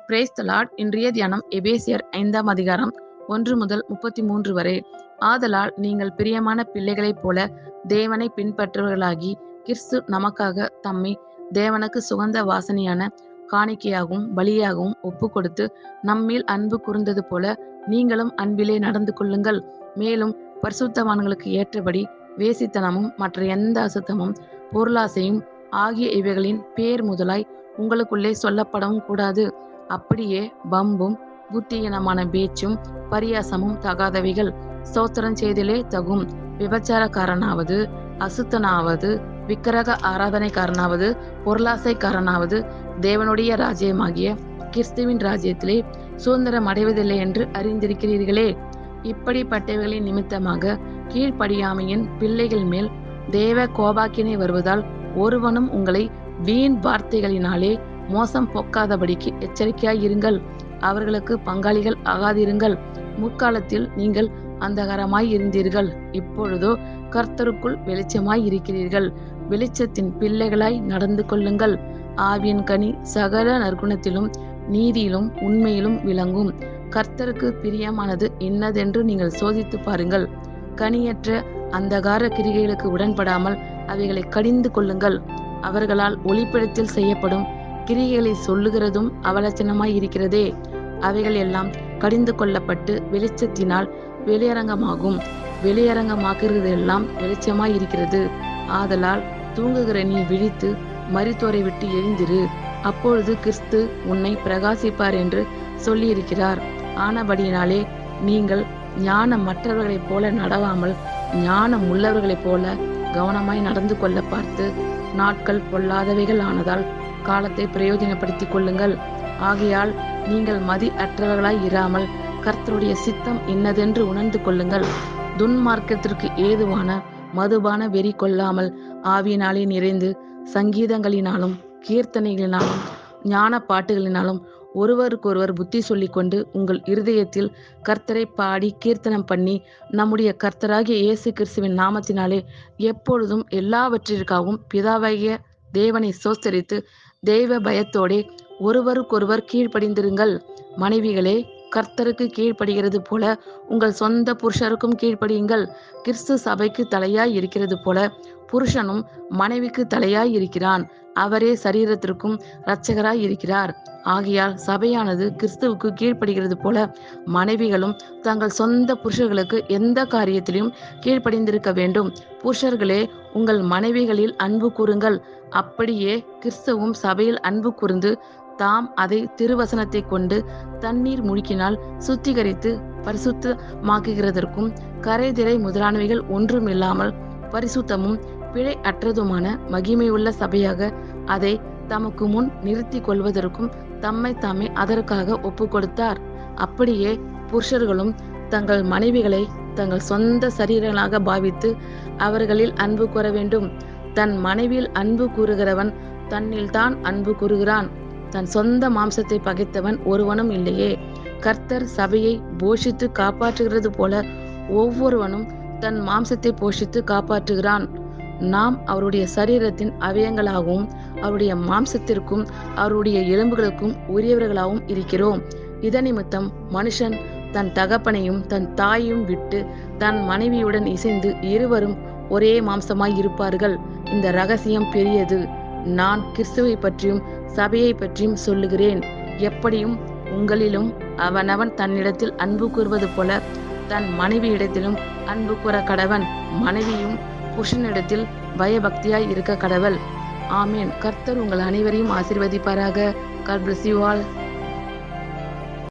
Praise the Lord. இன்றைய தியானம் எபேசியர் 5ஆம் அதிகாரம் 1 முதல் 33 வரை. ஆதலால் நீங்கள் பிரியமான பிள்ளைகளைப் போல தேவனை பின்பற்றுவர்களாகி, கிறிஸ்து நமக்காக தம்மை தேவனுக்கு சுகந்த வாசனையான காணிக்கையாகவும் பலியாகவும் ஒப்பு கொடுத்து நம்மேல் அன்பு கூர்ந்தது போல நீங்களும் அன்பிலே நடந்து கொள்ளுங்கள். மேலும் பரிசுத்தவான்களுக்கு ஏற்றபடி வேசித்தனமும் மற்ற எந்த அசுத்தமும் பொருளாசையும் ஆகிய இவைகளின் பேர் முதலாய் உங்களுக்குள்ளே சொல்லப்படவும் கூடாது. அப்படியே பம்பும் புத்தியீனமான பேச்சும் பரியாசமும் தகாதவைகள். ஸ்தோத்திரம் செய்தலே தகும். விபச்சாரக்காரனாவது, அசுத்தனாவது, விக்கிரக ஆராதனைக்காரனாவது, பொருளாசைக்காரனாவது தேவனுடைய ராஜ்யமாகிய கிறிஸ்துவின் ராஜ்யத்திலே சுதந்திரம் அடைவதில்லை என்று அறிந்திருக்கிறீர்களே. இப்படிப்பட்டவைகளின் நிமித்தமாக கீழ்ப்படியாமையின் பிள்ளைகள் மேல் தேவ கோபாக்கினை வருவதால் ஒருவனும் உங்களை வீண் வார்த்தைகளினாலே மோசம் போக்காதபடிக்கு எச்சரிக்கையாயிருங்கள். அவர்களுக்கு பங்காளிகள் ஆகாதிருங்கள். முற்காலத்தில் நீங்கள் அந்தகாரமாய் இருந்தீர்கள், இப்பொழுதோ கர்த்தருக்குள் வெளிச்சமாய் இருக்கிறீர்கள். வெளிச்சத்தின் பிள்ளைகளாய் நடந்து கொள்ளுங்கள். ஆவியின் கனி சகல நற்குணத்திலும் நீதியிலும் உண்மையிலும் விளங்கும். கர்த்தருக்கு பிரியமானது இன்னதென்று நீங்கள் சோதித்து பாருங்கள். கனியற்ற அந்தகார கிரிகைகளுக்கு உடன்படாமல் அவைகளை கடிந்து கொள்ளுங்கள். அவர்களால் ஒளிப்படத்தில் செய்யப்படும் கிரிகைகளை சொல்லுகிறதும் அவலட்சணமாய் இருக்கிறதே. அவைகள் எல்லாம் கடிந்து கொள்ளப்பட்டு வெளிச்சத்தினால் வெளியரங்கமாகும். வெளியரங்கமாக்குறது எல்லாம் வெளிச்சமாய் இருக்கிறது. ஆதலால் தூங்குகிற நீ விழித்து மரித்தோரை விட்டு எழுந்திரு. அப்பொழுது கிறிஸ்து உன்னை பிரகாசிப்பார் என்று சொல்லியிருக்கிறார். ஆனபடியினாலே நீங்கள் ஞானம் மற்றவர்களைப் போல நடவாமல் ஞானம் உள்ளவர்களைப் போல கவனமாய் நடந்து கொள்ள பார்த்து, நாட்கள் பொல்லாதவைகள் ஆனதால் காலத்தை பிரயோஜனப்படுத்திக் கொள்ளுங்கள். ஆகையால் நீங்கள் மதி அற்றவர்களாய் இராமல் கர்த்தருடைய சித்தம் இன்னதென்று உணர்ந்து கொள்ளுங்கள். துன்மார்க்கத்திற்கு ஏதுவான மதுபான வெறி கொள்ளாமல் ஆவியினாலே நிறைந்து சங்கீதங்களினாலும் கீர்த்தனைகளினாலும் ஞான பாட்டுகளினாலும் ஒருவருக்கொருவர் புத்தி சொல்லிக்கொண்டு உங்கள் இருதயத்தில் கர்த்தரை பாடி கீர்த்தனம் பண்ணி நம்முடைய கர்த்தராகிய இயேசு கிறிஸ்துவின் நாமத்தினாலே எப்பொழுதும் எல்லாவற்றிற்காகவும் பிதாவாகிய தேவனை ஸ்தோத்தரித்து தெய்வ பயத்தோடே ஒருவருக்கொருவர் கீழ்ப்படிந்திருங்கள். மனைவிகளே, கர்த்தருக்கு கீழ்ப்படுகிறது போல உங்கள் சொந்த புருஷருக்கும் கீழ்ப்படியுங்கள். கிறிஸ்து சபைக்கு தலையாய் இருக்கிறது போல புருஷனும் மனைவிக்கு தலையாய் இருக்கிறான். அவரே சரீரத்திற்கும் இரட்சகராய் இருக்கிறார். ஆகையால் சபையானது கிறிஸ்துவுக்கு கீழ்ப்படுகிறது போல மனைவிகளும் தங்கள் சொந்த புருஷர்களுக்கு எந்த காரியத்திலும் கீழ்ப்படிந்திருக்க வேண்டும். புருஷர்களே, உங்கள் மனைவிகளில் அன்பு கூறுங்கள். அப்படியே கிறிஸ்துவும் சபையில் அன்பு கூர்ந்து தாம் அதை திருவசனத்தை கொண்டு தண்ணீர் முழுக்கினால் சுத்திகரித்து பரிசுத்தமாக்குகிறதற்கும் கரைதிரை முதலானவைகள் ஒன்றும் இல்லாமல் பரிசுத்தமும் பிழை அற்றதுமான மகிமையுள்ள சபையாக அதை தமக்கு முன் நிறுத்தி கொள்வதற்கும் தம்மை தாமே அதற்காக ஒப்பு கொடுத்தார். அப்படியே புருஷர்களும் தங்கள் மனைவிகளை தங்கள் சொந்த சரீரங்களாக பாவித்து அவர்களில் அன்பு கூற வேண்டும். தன் மனைவியில் அன்பு கூறுகிறவன் தன்னில்தான் அன்பு கூறுகிறான். தன் சொந்த மாம்சத்தை பகைத்தவன் ஒருவனும் இல்லையே. கர்த்தர் சபையை போஷித்து காப்பாற்றுகிறது போல ஒவ்வொருவனும் தன் மாம்சத்தை போஷித்து காப்பாற்றுகிறான். நாம் அவருடைய சரீரத்தின் அவயங்களாகவும் அவருடைய மாம்சத்திற்கும் அவருடைய எலும்புகளுக்கும் உரியவர்களாகவும் இருக்கிறோம். இதனிமித்தம் மனுஷன் தன் தகப்பனையும் தன் தாயையும் விட்டு தன் மனைவியுடன் இசைந்து இருவரும் ஒரே மாம்சமாய் இருப்பார்கள். இந்த ரகசியம் பெரியது. நான் கிறிஸ்துவை பற்றியும் சபையை பற்றியும் சொல்லுகிறேன். எப்படியும் உங்களிலும் அவனவன் தன்னிடத்தில் அன்பு கூறுவது போல தன் மனைவியிடத்திலும் அன்பு கூற கடவன். மனைவியும் புருஷனிடத்தில் பயபக்தியாய் இருக்க கடவள். ஆமேன். கர்த்தர் உங்கள் அனைவரையும் ஆசீர்வதிப்பாராக. God bless you all.